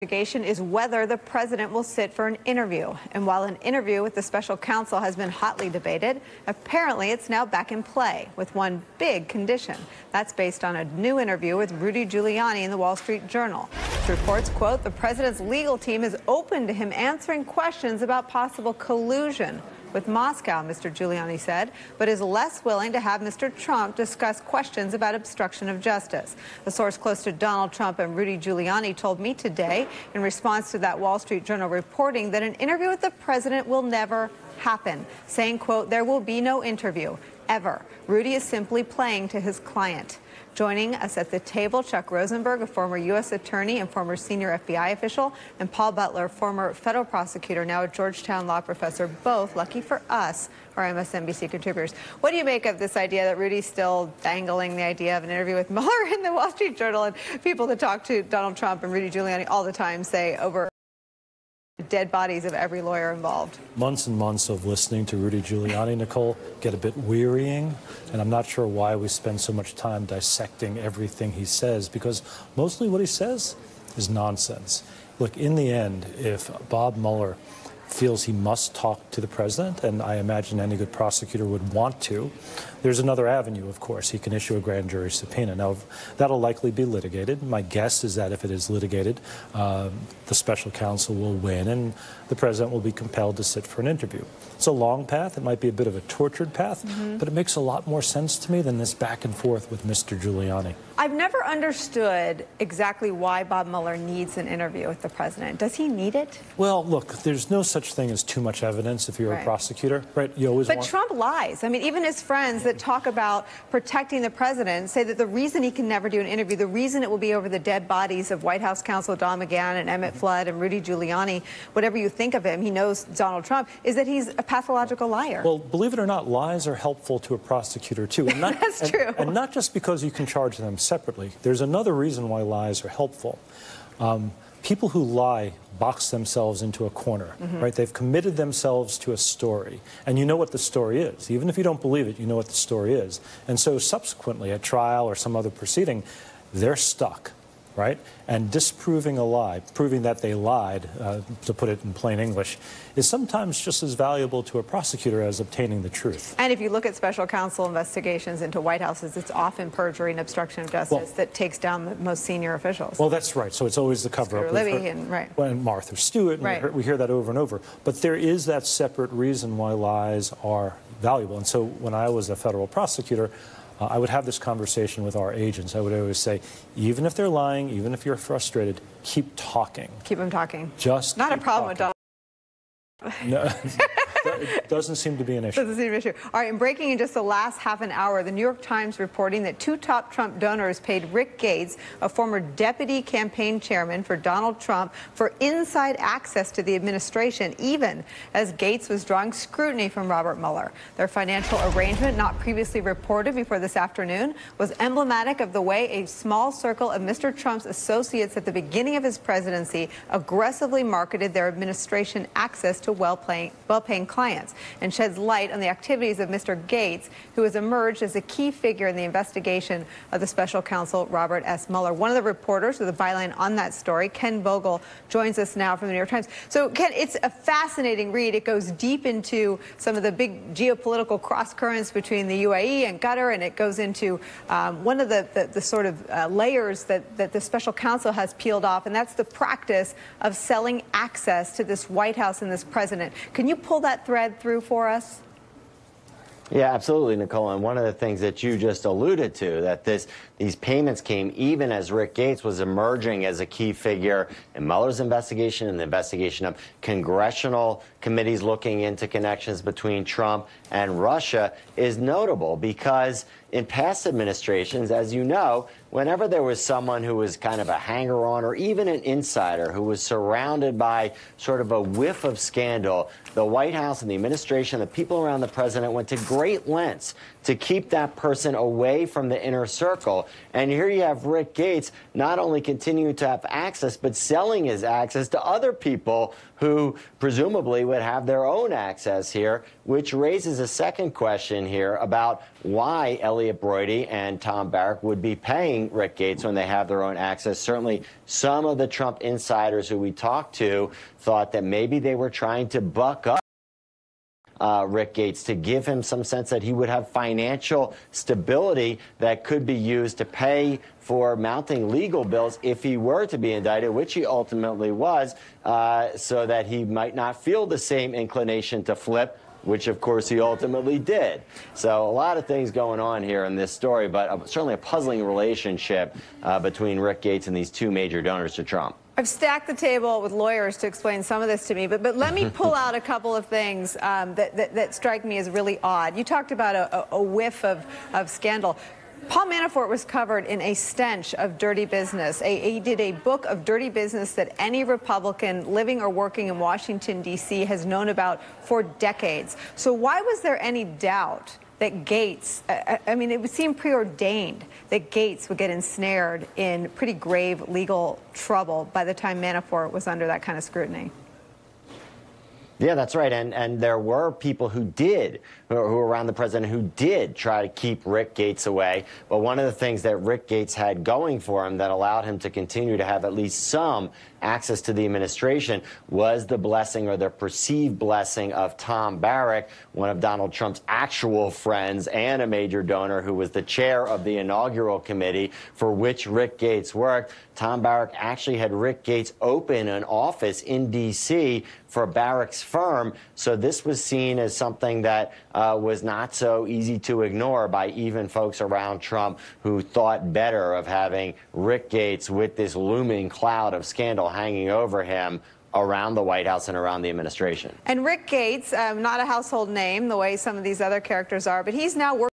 Investigation is whether the president will sit for an interview. And while an interview with the special counsel has been hotly debated, apparently it's now back in play with one big condition. That's based on a new interview with Rudy Giuliani in the Wall Street Journal. It reports, quote, the president's legal team is open to him answering questions about possible collusion with Moscow, Mr. Giuliani said, but is less willing to have Mr. Trump discuss questions about obstruction of justice. A source close to Donald Trump and Rudy Giuliani told me today, in response to that Wall Street Journal reporting, that an interview with the president will never happen, saying, quote, there will be no interview, ever. Rudy is simply playing to his client. Joining us at the table, Chuck Rosenberg, a former U.S. attorney and former senior FBI official, and Paul Butler, former federal prosecutor, now a Georgetown law professor, both, lucky for us, are MSNBC contributors. What do you make of this idea that Rudy's still dangling the idea of an interview with Mueller in the Wall Street Journal, and people that talk to Donald Trump and Rudy Giuliani all the time say over dead bodies of every lawyer involved? Months and months of listening to Rudy Giuliani, Nicole, get a bit wearying, and I'm not sure why we spend so much time dissecting everything he says, because mostly what he says is nonsense. Look, in the end, if Bob Mueller feels he must talk to the president, and I imagine any good prosecutor would want to, there's another avenue, of course. He can issue a grand jury subpoena. Now, that'll likely be litigated. My guess is that if it is litigated, the special counsel will win, and the president will be compelled to sit for an interview. It's a long path. It might be a bit of a tortured path, but it makes a lot more sense to me than this back and forth with Mr. Giuliani. I've never understood exactly why Bob Mueller needs an interview with the president. Does he need it? Well, look, there's no such thing as too much evidence if you're a prosecutor, right? You always But Trump lies. I mean, even his friends that talk about protecting the president say that the reason he can never do an interview, the reason it will be over the dead bodies of White House counsel Don McGahn and Emmett Flood and Rudy Giuliani, whatever you think of him, he knows Donald Trump, is that he's a pathological liar. Well, believe it or not, lies are helpful to a prosecutor, too. And not, That's true. And not just because you can charge them separately. There's another reason why lies are helpful. People who lie box themselves into a corner, right? They've committed themselves to a story, and you know what the story is. Even if you don't believe it, you know what the story is. And so subsequently, at trial or some other proceeding, they're stuck, right? And disproving a lie, proving that they lied, to put it in plain English, is sometimes just as valuable to a prosecutor as obtaining the truth. And if you look at special counsel investigations into White Houses, it's often perjury and obstruction of justice that takes down the most senior officials. Well, that's right. So it's always the cover-up. And Martha Stewart, and we hear that over and over. But there is that separate reason why lies are valuable. And so when I was a federal prosecutor, I would have this conversation with our agents. I would always say, even if they're lying, even if you're frustrated, keep talking. Keep them talking. Just not a problem with Donald. No, it doesn't seem to be an issue. Doesn't seem to be an issue. All right, and breaking in just the last half an hour, the New York Times reporting that two top Trump donors paid Rick Gates, a former deputy campaign chairman for Donald Trump, for inside access to the administration, even as Gates was drawing scrutiny from Robert Mueller. Their financial arrangement, not previously reported before this afternoon, was emblematic of the way a small circle of Mr. Trump's associates at the beginning of his presidency aggressively marketed their administration access to well-paying clients, and sheds light on the activities of Mr. Gates, who has emerged as a key figure in the investigation of the special counsel Robert S. Mueller. One of the reporters with a byline on that story, Ken Vogel, joins us now from the New York Times. So, Ken, it's a fascinating read. It goes deep into some of the big geopolitical cross-currents between the UAE and Qatar, and it goes into one of the sort of layers that the special counsel has peeled off, and that's the practice of selling access to this White House and this president. Can you pull that thread through for us? Yeah, absolutely, Nicole. And one of the things that you just alluded to, that these payments came even as Rick Gates was emerging as a key figure in Mueller's investigation and the investigation of congressional committees looking into connections between Trump and Russia, is notable because in past administrations, as you know, whenever there was someone who was kind of a hanger-on or even an insider who was surrounded by sort of a whiff of scandal, the White House and the administration, the people around the president went to great lengths to keep that person away from the inner circle. And here you have Rick Gates not only continuing to have access, but selling his access to other people who presumably would have their own access here, which raises a second question here about why Elliot Elliot Broidy and Tom Barrack would be paying Rick Gates when they have their own access. Certainly, some of the Trump insiders who we talked to thought that maybe they were trying to buck up Rick Gates to give him some sense that he would have financial stability that could be used to pay for mounting legal bills if he were to be indicted, which he ultimately was, so that he might not feel the same inclination to flip, which, of course, he ultimately did. So a lot of things going on here in this story, but certainly a puzzling relationship between Rick Gates and these two major donors to Trump. I've stacked the table with lawyers to explain some of this to me, but let me pull out a couple of things that strike me as really odd. You talked about a whiff of scandal. Paul Manafort was covered in a stench of dirty business. He did a book of dirty business that any Republican living or working in Washington, D.C. has known about for decades. So why was there any doubt that Gates, I mean, it would seem preordained that Gates would get ensnared in pretty grave legal trouble by the time Manafort was under that kind of scrutiny? Yeah, that's right. And there were people who were around the president who did try to keep Rick Gates away. But one of the things that Rick Gates had going for him that allowed him to continue to have at least some access to the administration was the blessing, or the perceived blessing, of Tom Barrack, one of Donald Trump's actual friends and a major donor who was the chair of the inaugural committee for which Rick Gates worked. Tom Barrack actually had Rick Gates open an office in D.C. for Barrack's firm. So this was seen as something that was not so easy to ignore by even folks around Trump who thought better of having Rick Gates with this looming cloud of scandal hanging over him around the White House and around the administration. And Rick Gates, not a household name the way some of these other characters are, but he's now working